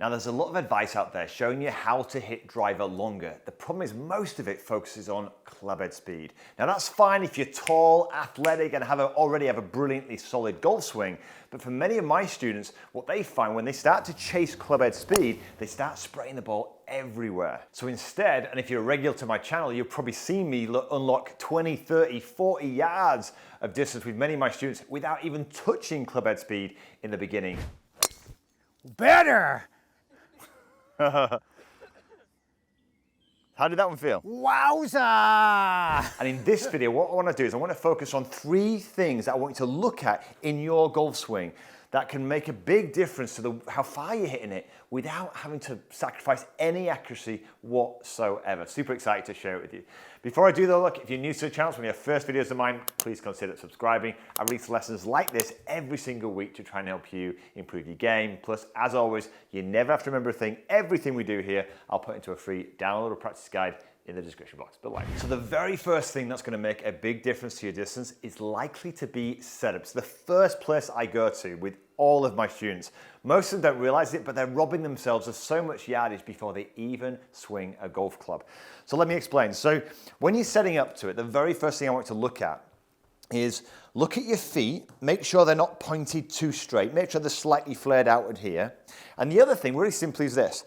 Now there's a lot of advice out there showing you how to hit driver longer. The problem is most of it focuses on clubhead speed. Now that's fine if you're tall, athletic, and already have a brilliantly solid golf swing, but for many of my students, what they find when they start to chase clubhead speed, they start spraying the ball everywhere. So instead, and if you're a regular to my channel, you'll probably see me unlock 20, 30, 40 yards of distance with many of my students without even touching clubhead speed in the beginning. Better! How did that one feel? Wowza! And in this video, what I want to do is I want to focus on 3 things that I want you to look at in your golf swing that can make a big difference to how far you're hitting it without having to sacrifice any accuracy whatsoever. Super excited to share it with you. Before I do though, look, if you're new to the channel, it's one of your first videos of mine, please consider subscribing. I release lessons like this every single week to try and help you improve your game. Plus, as always, you never have to remember a thing. Everything we do here, I'll put into a free downloadable practice guide in the description box below. So the very first thing that's going to make a big difference to your distance is likely to be setup. It's the first place I go to with all of my students. Most of them don't realize it, but they're robbing themselves of so much yardage before they even swing a golf club. So let me explain. So when you're setting up to it, the very first thing I want you to look at is look at your feet, make sure they're not pointed too straight, make sure they're slightly flared outward here. And the other thing really simply is this.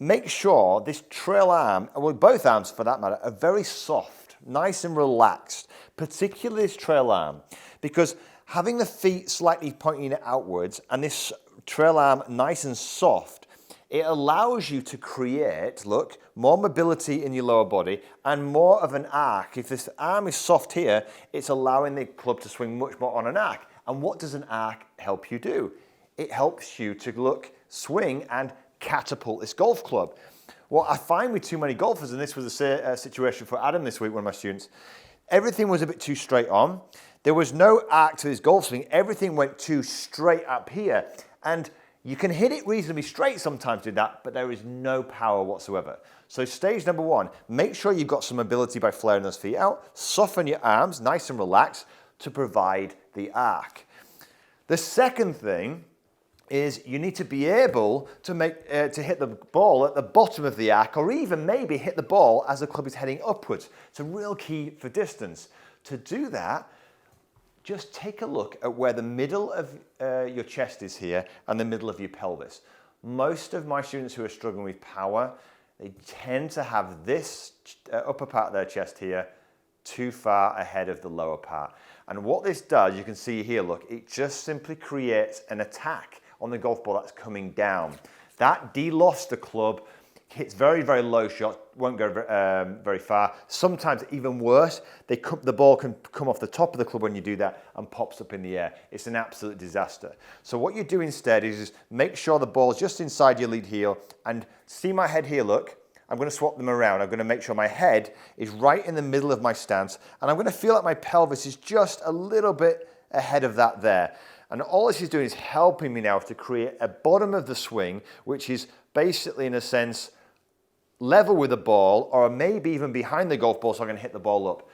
Make sure this trail arm, well both arms for that matter, are very soft, nice and relaxed, particularly this trail arm, because having the feet slightly pointing outwards and this trail arm nice and soft, it allows you to create, look, more mobility in your lower body and more of an arc. If this arm is soft here, it's allowing the club to swing much more on an arc. And what does an arc help you do? It helps you to swing and catapult this golf club. What I find with too many golfers, and this was a situation for Adam this week, one of my students, everything was a bit too straight on. There was no arc to his golf swing. Everything went too straight up here. And you can hit it reasonably straight sometimes with that, but there is no power whatsoever. So stage number 1, make sure you've got some mobility by flaring those feet out. Soften your arms, nice and relaxed, to provide the arc. The second thing is you need to be able to hit the ball at the bottom of the arc, or even maybe hit the ball as the club is heading upwards. It's a real key for distance. To do that, just take a look at where the middle of your chest is here and the middle of your pelvis. Most of my students who are struggling with power, they tend to have this upper part of their chest here too far ahead of the lower part. And what this does, you can see here, look, it just simply creates an attack on the golf ball that's coming down. That de-lofts the club, hits very, very low shots, won't go very far. Sometimes even worse, the ball can come off the top of the club when you do that and pops up in the air. It's an absolute disaster. So what you do instead is make sure the ball's just inside your lead heel, and see my head here, look. I'm going to swap them around. I'm going to make sure my head is right in the middle of my stance, and I'm going to feel like my pelvis is just a little bit ahead of that there. And all this is doing is helping me now to create a bottom of the swing, which is basically, in a sense, level with the ball, or maybe even behind the golf ball so I can hit the ball up.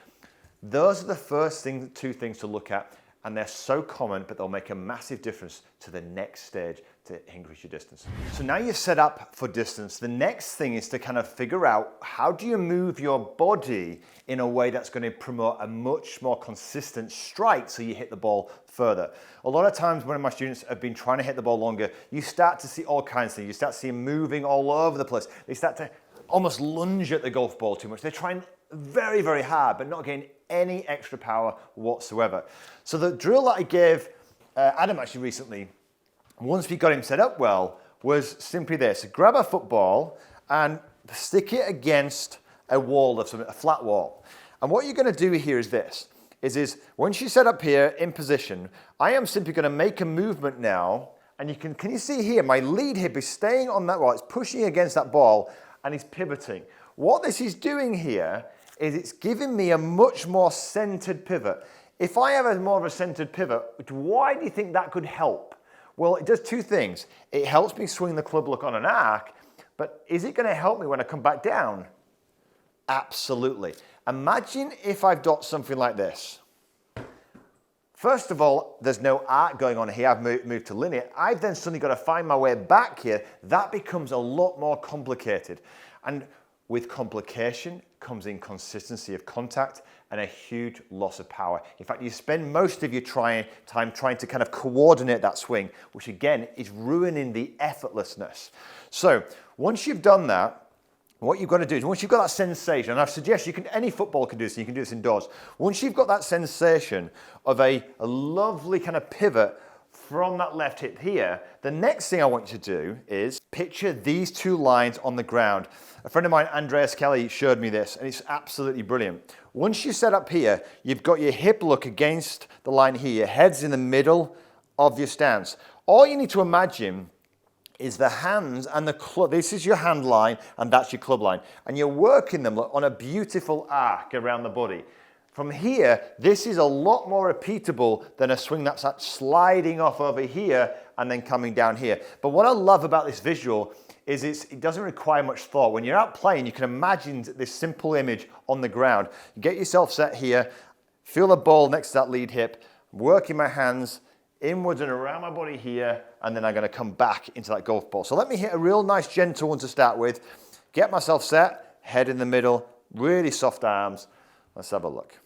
Those are the first 2 things to look at, and they're so common, but they'll make a massive difference to the next stage to increase your distance. So now you're set up for distance. The next thing is to kind of figure out how do you move your body in a way that's going to promote a much more consistent strike so you hit the ball further. A lot of times when my students have been trying to hit the ball longer, you start to see all kinds of things. You start to see them moving all over the place. They start to almost lunge at the golf ball too much. They're trying very, very hard, but not getting any extra power whatsoever. So the drill that I gave Adam actually recently, once we got him set up well, was simply this. Grab a football and stick it against a wall of something, a flat wall. And what you're going to do here is this, is once you set up here in position, I am simply going to make a movement now, and can you see here, my lead hip is staying on that wall, it's pushing against that ball, and it's pivoting. What this is doing here is it's giving me a much more centered pivot. If I have more of a centered pivot, why do you think that could help? Well, it does 2 things. It helps me swing the club look on an arc, but is it going to help me when I come back down? Absolutely. Imagine if I've got something like this. First of all, there's no art going on here. I've moved to linear. I've then suddenly got to find my way back here. That becomes a lot more complicated. And with complication comes inconsistency of contact and a huge loss of power. In fact, you spend most of your time trying to kind of coordinate that swing, which again is ruining the effortlessness. So once you've done that, what you've got to do is once you've got that sensation, and I suggest any footballer can do this, and you can do this indoors. Once you've got that sensation of a lovely kind of pivot from that left hip here, the next thing I want you to do is picture these two lines on the ground. A friend of mine, Andreas Kelly, showed me this, and it's absolutely brilliant. Once you set up here, you've got your hip look against the line here, your head's in the middle of your stance. All you need to imagine is the hands and the club. This is your hand line and that's your club line. And you're working them on a beautiful arc around the body. From here, this is a lot more repeatable than a swing that's sliding off over here and then coming down here. But what I love about this visual is it doesn't require much thought. When you're out playing, you can imagine this simple image on the ground. You get yourself set here, feel the ball next to that lead hip, working my hands inwards and around my body here, and then I'm going to come back into that golf ball. So let me hit a real nice gentle one to start with. Get myself set, head in the middle, really soft arms. Let's have a look.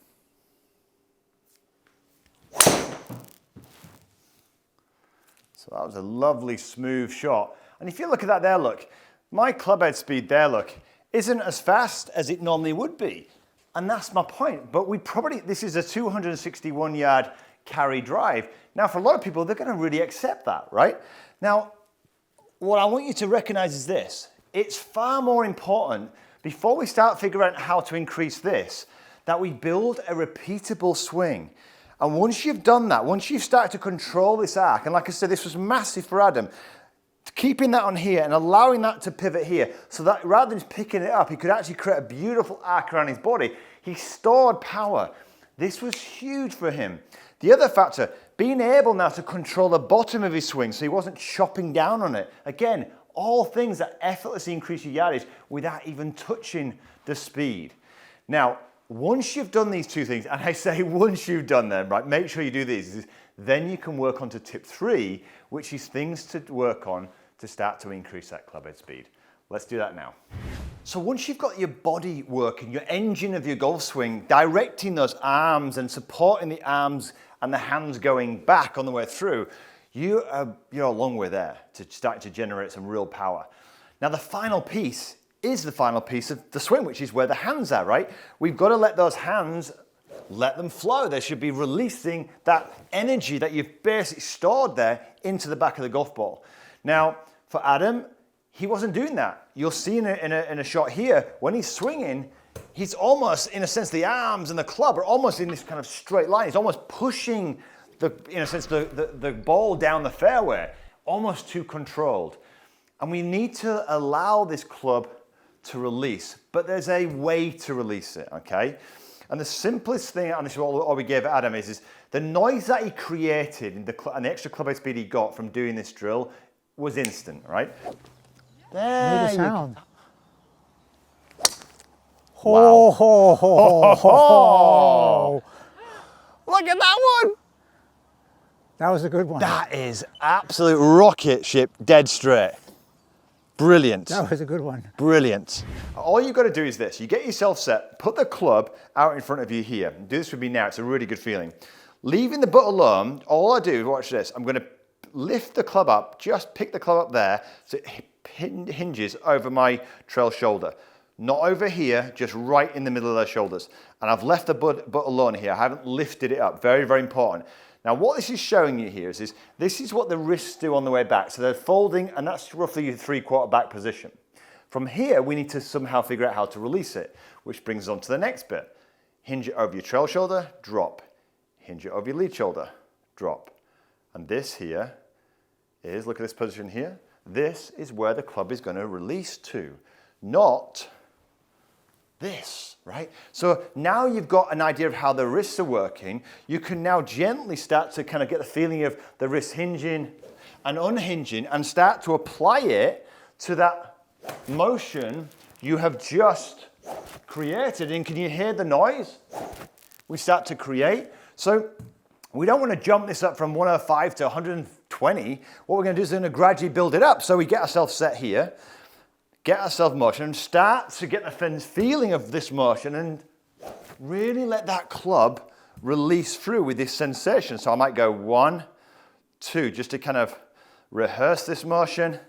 So that was a lovely smooth shot. And if you look at that there, look, my clubhead speed there, look, isn't as fast as it normally would be. And that's my point. But this is a 261 yard carry drive. Now, for a lot of people, they're going to really accept that, right? Now, what I want you to recognize is this. It's far more important, before we start figuring out how to increase this, that we build a repeatable swing. And once you've done that, once you've started to control this arc, and like I said, this was massive for Adam, keeping that on here and allowing that to pivot here, so that rather than just picking it up, he could actually create a beautiful arc around his body. He stored power. This was huge for him. The other factor, being able now to control the bottom of his swing so he wasn't chopping down on it. Again, all things that effortlessly increase your yardage without even touching the speed. Now, once you've done these two things, and I say once you've done them, right, make sure you do these, then you can work on to tip 3, which is things to work on to start to increase that clubhead speed. Let's do that now. So once you've got your body working, your engine of your golf swing, directing those arms and supporting the arms and the hands going back on the way through, you're a long way there to start to generate some real power. Now the final piece is the final piece of the swing, which is where the hands are, right? We've got to let those hands, let them flow. They should be releasing that energy that you've basically stored there into the back of the golf ball. Now, for Adam, he wasn't doing that. You'll see in a shot here, when he's swinging, he's almost, in a sense, the arms and the club are almost in this kind of straight line. He's almost pushing, the ball down the fairway, almost too controlled. And we need to allow this club to release, but there's a way to release it, okay? And the simplest thing, and this is what we gave Adam, is the noise that he created and the extra clubhead speed he got from doing this drill was instant, right? There made a sound. Wow. Ho, ho, ho, ho, ho. Look at that one. That was a good one. That is absolute rocket ship, dead straight. Brilliant. That was a good one. Brilliant. All you've got to do is this. You get yourself set, put the club out in front of you here. Do this with me now. It's a really good feeling. Leaving the butt alone, all I do, watch this, I'm going to lift the club up, just pick the club up there so it hinges over my trail shoulder. Not over here, just right in the middle of those shoulders. And I've left the butt alone here. I haven't lifted it up. Very, very important. Now, what this is showing you here is this is what the wrists do on the way back. So they're folding, and that's roughly your 3/4 back position. From here, we need to somehow figure out how to release it, which brings us on to the next bit. Hinge it over your trail shoulder, drop. Hinge it over your lead shoulder, drop. And this here is, look at this position here. This is where the club is going to release to, not this, right? So now you've got an idea of how the wrists are working. You can now gently start to kind of get the feeling of the wrist hinging and unhinging and start to apply it to that motion you have just created. And can you hear the noise we start to create? So We don't want to jump this up from 105 to 120. What we're going to do is we're going to gradually build it up. So we get ourselves set here, get ourselves motion, and start to get the feeling of this motion and really let that club release through with this sensation. So I might go 1, 2, just to kind of rehearse this motion,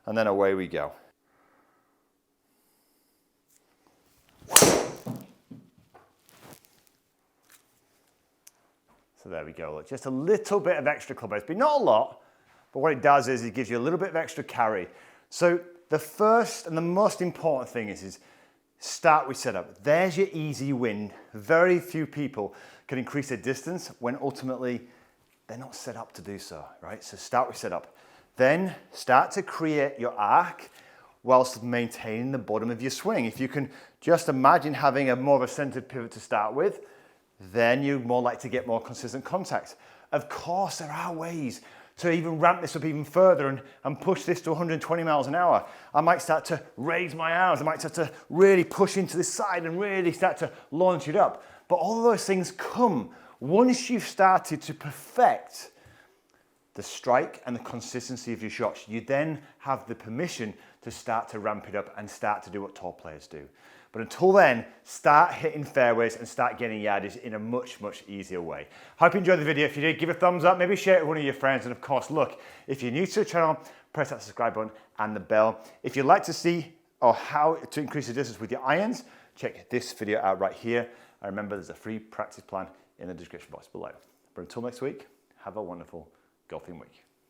and then away we go. So there we go. Look, just a little bit of extra club head speed, not a lot, but what it does is it gives you a little bit of extra carry. So the first and the most important thing is start with setup. There's your easy win. Very few people can increase their distance when ultimately they're not set up to do so, right? So start with setup. Then start to create your arc whilst maintaining the bottom of your swing. If you can just imagine having a more of a centered pivot to start with, then you're more likely to get more consistent contact. Of course, there are ways to even ramp this up even further and push this to 120 miles an hour. I might start to raise my arms. I might start to really push into this side and really start to launch it up. But all of those things come once you've started to perfect the strike and the consistency of your shots. You then have the permission to start to ramp it up and start to do what top players do. But until then, start hitting fairways and start getting yardage in a much, much easier way. Hope you enjoyed the video. If you did, give a thumbs up, maybe share it with one of your friends. And of course, look, if you're new to the channel, press that subscribe button and the bell. If you'd like to see how to increase the distance with your irons, check this video out right here. And remember, there's a free practice plan in the description box below. But until next week, have a wonderful golfing week.